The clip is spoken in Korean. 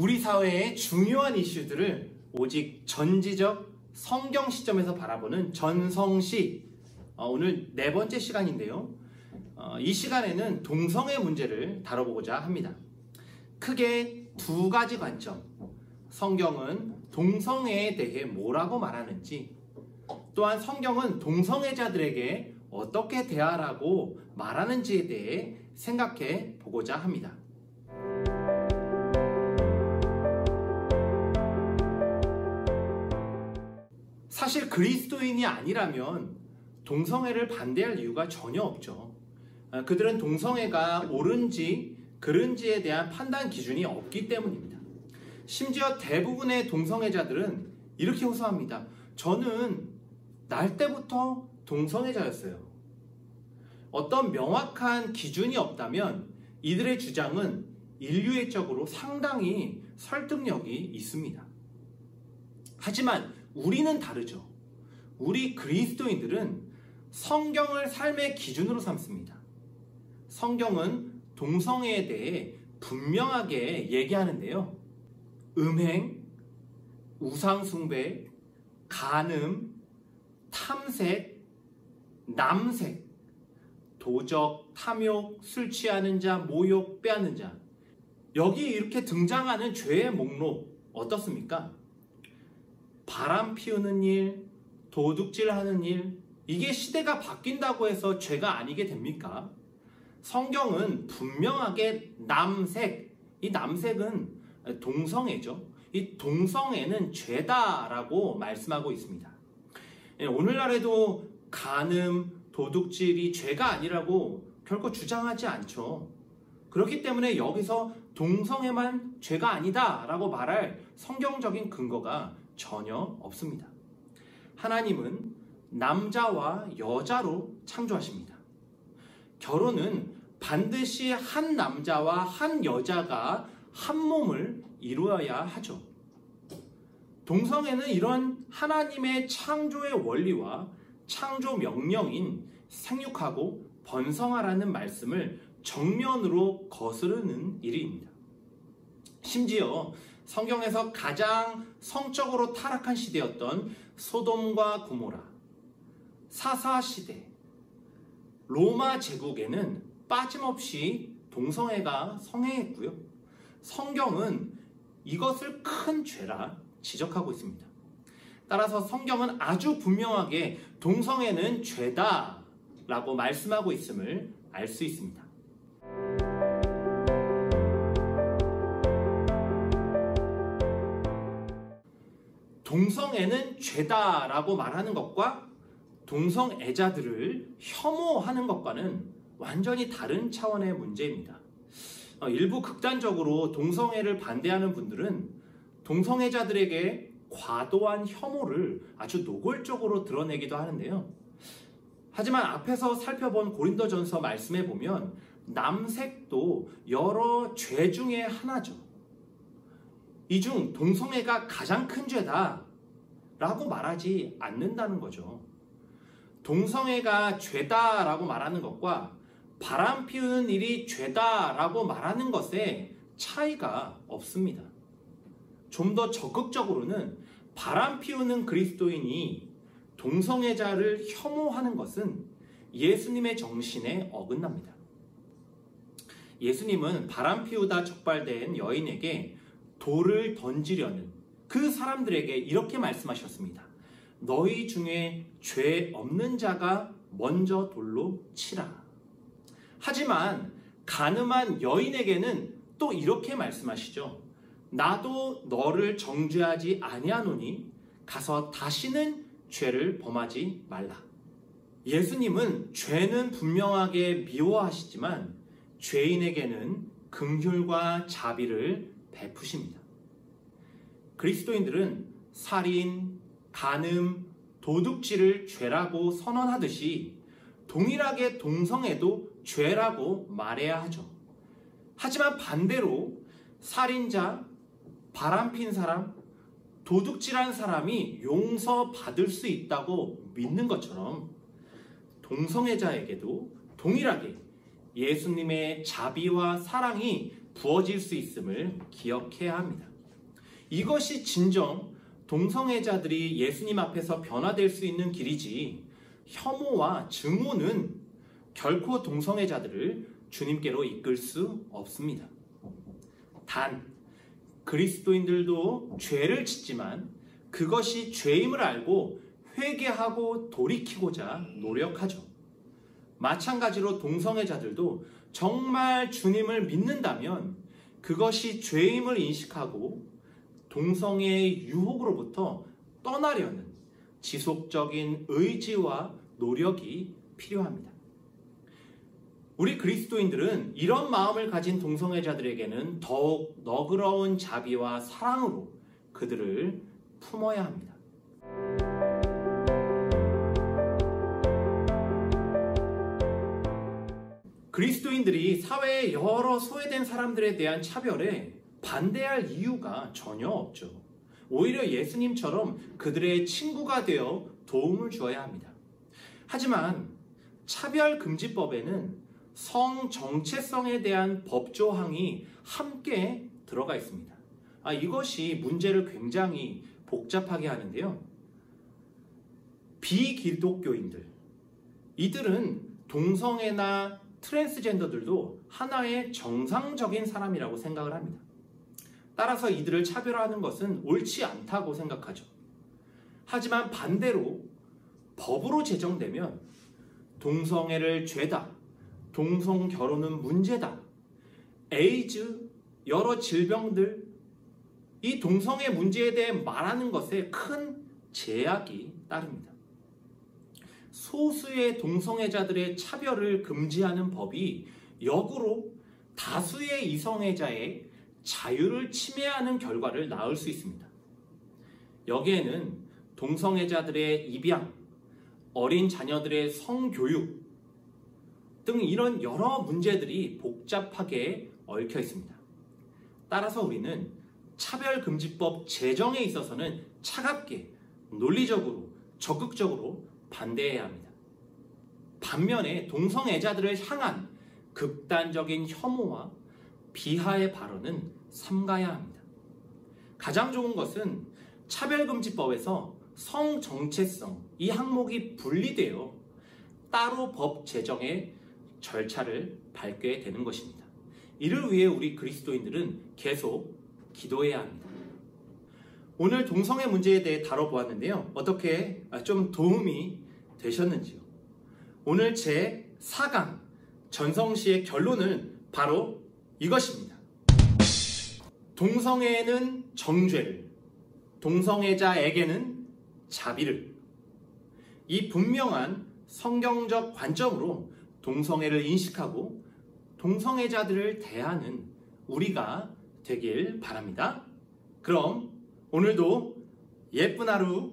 우리 사회의 중요한 이슈들을 오직 전지적 성경 시점에서 바라보는 전성시, 오늘 네 번째 시간인데요. 이 시간에는 동성애 문제를 다뤄보고자 합니다. 크게 두 가지 관점, 성경은 동성애에 대해 뭐라고 말하는지, 또한 성경은 동성애자들에게 어떻게 대하라고 말하는지에 대해 생각해 보고자 합니다. 사실 그리스도인이 아니라면 동성애를 반대할 이유가 전혀 없죠. 그들은 동성애가 옳은지 그른지에 대한 판단 기준이 없기 때문입니다. 심지어 대부분의 동성애자들은 이렇게 호소합니다. 저는 날 때부터 동성애자였어요. 어떤 명확한 기준이 없다면 이들의 주장은 인류애적으로 상당히 설득력이 있습니다. 하지만 우리는 다르죠. 우리 그리스도인들은 성경을 삶의 기준으로 삼습니다. 성경은 동성애에 대해 분명하게 얘기하는데요. 음행, 우상숭배, 간음, 탐색, 남색, 도적, 탐욕, 술 취하는 자, 모욕, 빼앗는 자. 여기 이렇게 등장하는 죄의 목록 어떻습니까? 바람 피우는 일, 도둑질하는 일, 이게 시대가 바뀐다고 해서 죄가 아니게 됩니까? 성경은 분명하게 남색, 이 남색은 동성애죠. 이 동성애는 죄다라고 말씀하고 있습니다. 오늘날에도 간음, 도둑질이 죄가 아니라고 결코 주장하지 않죠. 그렇기 때문에 여기서 동성애만 죄가 아니다라고 말할 성경적인 근거가 전혀 없습니다. 하나님은 남자와 여자로 창조하십니다. 결혼은 반드시 한 남자와 한 여자가 한 몸을 이루어야 하죠. 동성애는 이런 하나님의 창조의 원리와 창조 명령인 생육하고 번성하라는 말씀을 정면으로 거스르는 일입니다. 심지어 성경에서 가장 성적으로 타락한 시대였던 소돔과 고모라, 사사시대, 로마 제국에는 빠짐없이 동성애가 성행했고요. 성경은 이것을 큰 죄라 지적하고 있습니다. 따라서 성경은 아주 분명하게 동성애는 죄다라고 말씀하고 있음을 알 수 있습니다. 동성애는 죄다라고 말하는 것과 동성애자들을 혐오하는 것과는 완전히 다른 차원의 문제입니다. 일부 극단적으로 동성애를 반대하는 분들은 동성애자들에게 과도한 혐오를 아주 노골적으로 드러내기도 하는데요. 하지만 앞에서 살펴본 고린도전서 말씀에 보면 남색도 여러 죄 중에 하나죠. 이 중 동성애가 가장 큰 죄다 라고 말하지 않는다는 거죠. 동성애가 죄다라고 말하는 것과 바람 피우는 일이 죄다라고 말하는 것에 차이가 없습니다. 좀 더 적극적으로는 바람 피우는 그리스도인이 동성애자를 혐오하는 것은 예수님의 정신에 어긋납니다. 예수님은 바람 피우다 적발된 여인에게 돌을 던지려는 그 사람들에게 이렇게 말씀하셨습니다. 너희 중에 죄 없는 자가 먼저 돌로 치라. 하지만 간음한 여인에게는 또 이렇게 말씀하시죠. 나도 너를 정죄하지 아니하노니 가서 다시는 죄를 범하지 말라. 예수님은 죄는 분명하게 미워하시지만 죄인에게는 긍휼과 자비를 베푸십니다. 그리스도인들은 살인, 간음, 도둑질을 죄라고 선언하듯이 동일하게 동성애도 죄라고 말해야 하죠. 하지만 반대로 살인자, 바람핀 사람, 도둑질한 사람이 용서받을 수 있다고 믿는 것처럼 동성애자에게도 동일하게 예수님의 자비와 사랑이 부어질 수 있음을 기억해야 합니다. 이것이 진정 동성애자들이 예수님 앞에서 변화될 수 있는 길이지, 혐오와 증오는 결코 동성애자들을 주님께로 이끌 수 없습니다. 단, 그리스도인들도 죄를 짓지만 그것이 죄임을 알고 회개하고 돌이키고자 노력하죠. 마찬가지로 동성애자들도 정말 주님을 믿는다면 그것이 죄임을 인식하고 동성애의 유혹으로부터 떠나려는 지속적인 의지와 노력이 필요합니다. 우리 그리스도인들은 이런 마음을 가진 동성애자들에게는 더욱 너그러운 자비와 사랑으로 그들을 품어야 합니다. 그리스도인들이 사회의 여러 소외된 사람들에 대한 차별에 반대할 이유가 전혀 없죠. 오히려 예수님처럼 그들의 친구가 되어 도움을 주어야 합니다. 하지만 차별금지법에는 성 정체성에 대한 법조항이 함께 들어가 있습니다. 이것이 문제를 굉장히 복잡하게 하는데요. 비기독교인들, 이들은 동성애나 트랜스젠더들도 하나의 정상적인 사람이라고 생각을 합니다. 따라서 이들을 차별하는 것은 옳지 않다고 생각하죠. 하지만 반대로 법으로 제정되면 동성애를 죄다, 동성결혼은 문제다, 에이즈, 여러 질병들, 이 동성애 문제에 대해 말하는 것에 큰 제약이 따릅니다. 소수의 동성애자들의 차별을 금지하는 법이 역으로 다수의 이성애자의 자유를 침해하는 결과를 낳을 수 있습니다. 여기에는 동성애자들의 입양, 어린 자녀들의 성교육 등 이런 여러 문제들이 복잡하게 얽혀 있습니다. 따라서 우리는 차별금지법 제정에 있어서는 차갑게, 논리적으로, 적극적으로 반대해야 합니다. 반면에 동성애자들을 향한 극단적인 혐오와 비하의 발언은 삼가야 합니다. 가장 좋은 것은 차별금지법에서 성정체성 이 항목이 분리되어 따로 법 제정의 절차를 밟게 되는 것입니다. 이를 위해 우리 그리스도인들은 계속 기도해야 합니다. 오늘 동성애 문제에 대해 다뤄보았는데요. 어떻게 좀 도움이 되셨는지요? 오늘 제 4강 전성시의 결론은 바로 이것입니다. 동성애에는 정죄를, 동성애자에게는 자비를. 이 분명한 성경적 관점으로 동성애를 인식하고 동성애자들을 대하는 우리가 되길 바랍니다. 그럼 오늘도 예쁜 하루